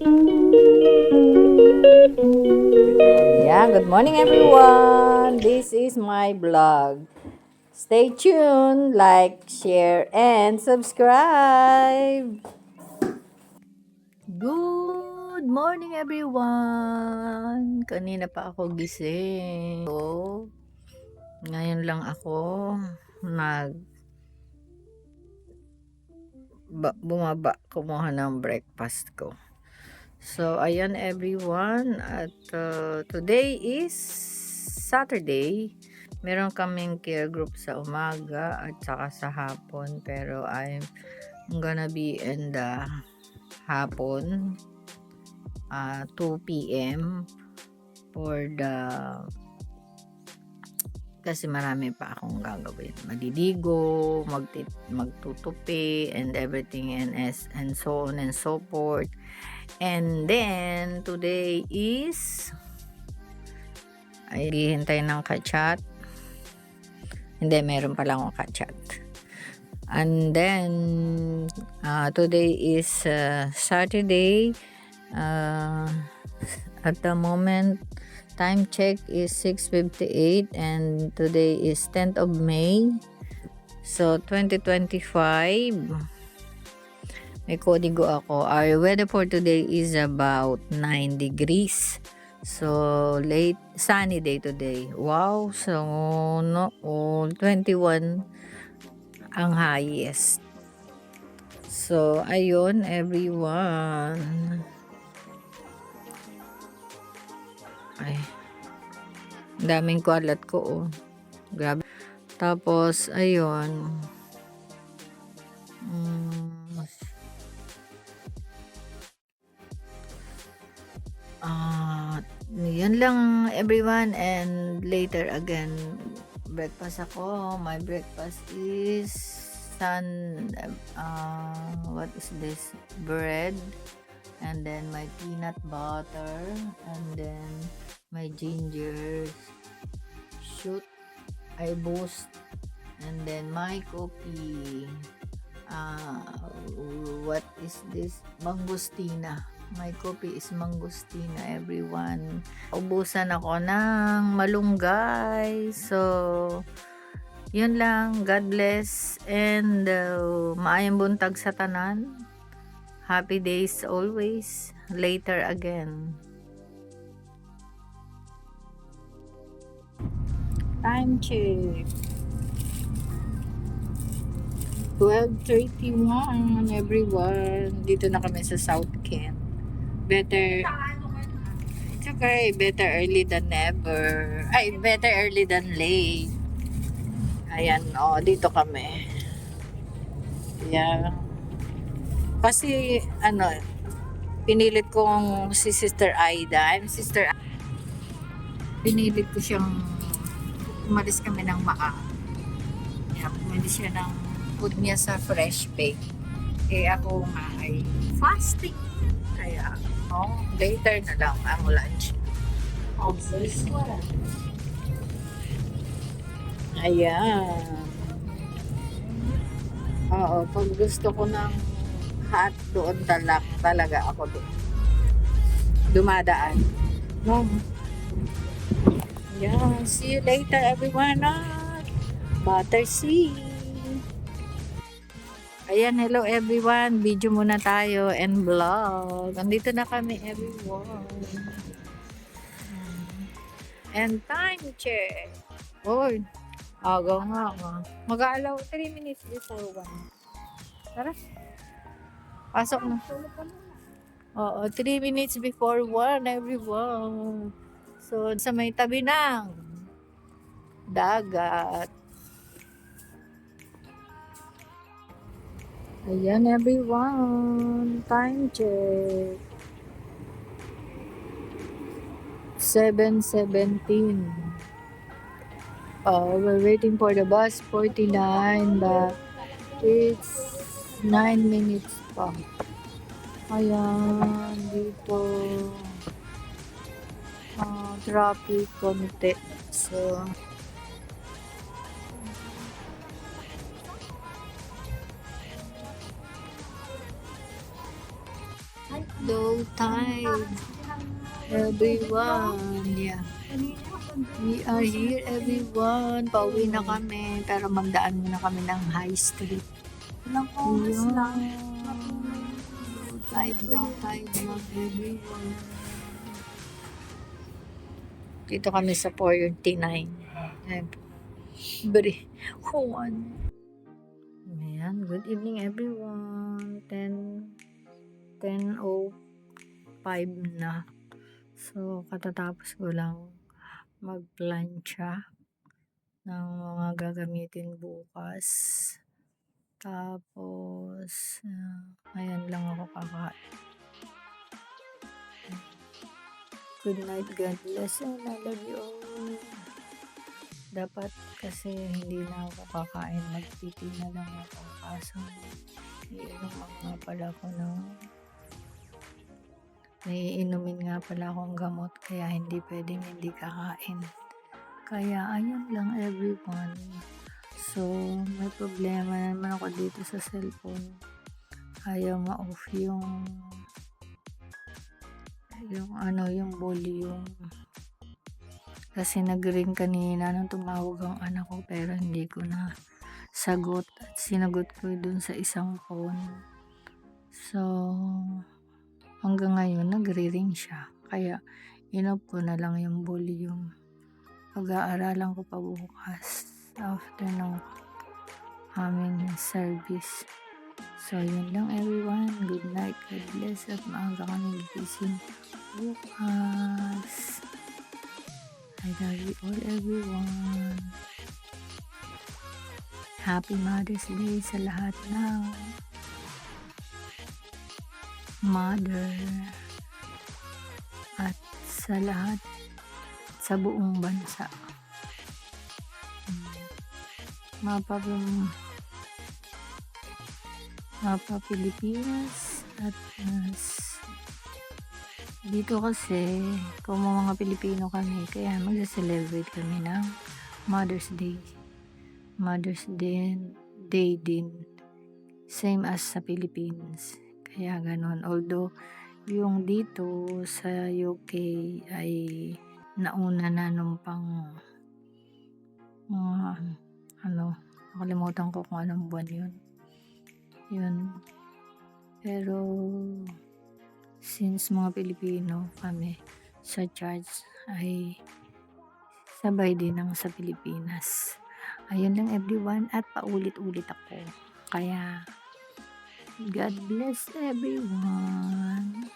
Yeah, good morning everyone. This is my vlog. Stay tuned, like, share, and subscribe. Good morning everyone. Kanina pa ako gising. So, ngayon lang ako nag bumaba kumuha ng breakfast ko. So, ayan everyone. At today is Saturday. Meron kaming care group sa umaga at saka sa hapon. Pero I'm gonna be in the hapon 2 p.m. for the kasi marami pa akong gagawin. Maliligo, magtutupi, and everything, and so on and so forth. And then, today is, ay, hihintay ng kachat. Hindi, meron pa lang akong kachat. And then, today is Saturday. At the moment, time check is 6:58 and today is 10th of May. So, 2025. May kodigo ako. Our weather for today is about 9 degrees. So, late sunny day today. Wow, so 21 ang highest. So, ayun everyone. Ay, daming kualat ko, oh. Grabe. Tapos, ayun. Yan lang everyone, and later again breakfast ako. My breakfast is what is this? Bread, and then my peanut butter, and then my ginger shoot, I boost, and then my coffee. What is this? Mangostina. My coffee is mangostina, everyone. Ubusan ako ng malunggay. So, yun lang. God bless. And maayong buntag sa tanan. Happy days always. Later again. Time check. 12:31 everyone. Dito na kami sa South Kent. Better, it's okay. Better early than never. Ay, better early than late. Ayan, dito kami. Yeah. Kasi, pinilit kong si Sister Aida. Pinilit ko siyang umalis kami ng Yeah, umalis siya ng food niya sa fresh bake. Ako nga ay fasting. Kaya, later na lang ang lunch. Ayan. Oo, pag gusto ko ng hot, doon talaga ako dumadaan. No? Yeah, see you later everyone. Battersea. Ayan, hello everyone. Video muna tayo and vlog. Andito na kami everyone. And time check. Oy, aga nga. Mag-aalaw 3 minutes before 1. Tara. Pasok na. Oo, 3 minutes before 1 everyone. So, sa may tabi ng dagat. Ayan everyone, time check. 7:17. We're waiting for the bus 49, but it's 9 minutes pa. Ayan, dito traffic konti. So, low tide. Everyone, yeah. We are here, everyone. Pauwi na kami, pero magdaan muna kami ng High Street. Ilang oras lang. Low tide na everyone. Dito kami sa 49. Very one. Ayan, good evening everyone. 10:05 na. So, katatapos ko lang magplancha ng mga gagamitin bukas. Tapos, ayan lang ako kakain. Good night, God bless, and I love you all. Dapat kasi hindi na ako kakain, nagpipi na lang ako. Kaso, iinuman nga pala ako naiinumin nga pala akong gamot, kaya hindi pwedeng hindi kakain. Kaya, ayun lang everyone. So, may problema na naman ako dito sa cellphone. Ayaw ma-off yung volume. Kasi nag-ring kanina nung tumawag ang anak ko, pero hindi ko na sagot. At sinagot ko dun sa isang phone. So, hanggang ngayon nagre-ring siya. Kaya, in-off ko na lang yung volume. Pag-aaralan ko pa bukas after ng aming service. So, yun lang everyone. Good night. God bless. At maaga kami gising bukas. I love you all everyone. Happy Mother's Day sa lahat ng mother. At sa lahat sa buong bansa. Mapa Pilipinas at dito kasi kung mga Pilipino kami, kaya magsa-celebrate kami ng Mother's Day. Mother's Day din, same as sa Philippines. Kaya ganon. Although yung dito sa UK ay nauna na nung pang nakalimutan ko kung anong buwan yun. Pero since mga Pilipino kami sa church ay sabay din ng sa Pilipinas. Ayun lang everyone, at paulit-ulit ako. Kaya God bless everyone.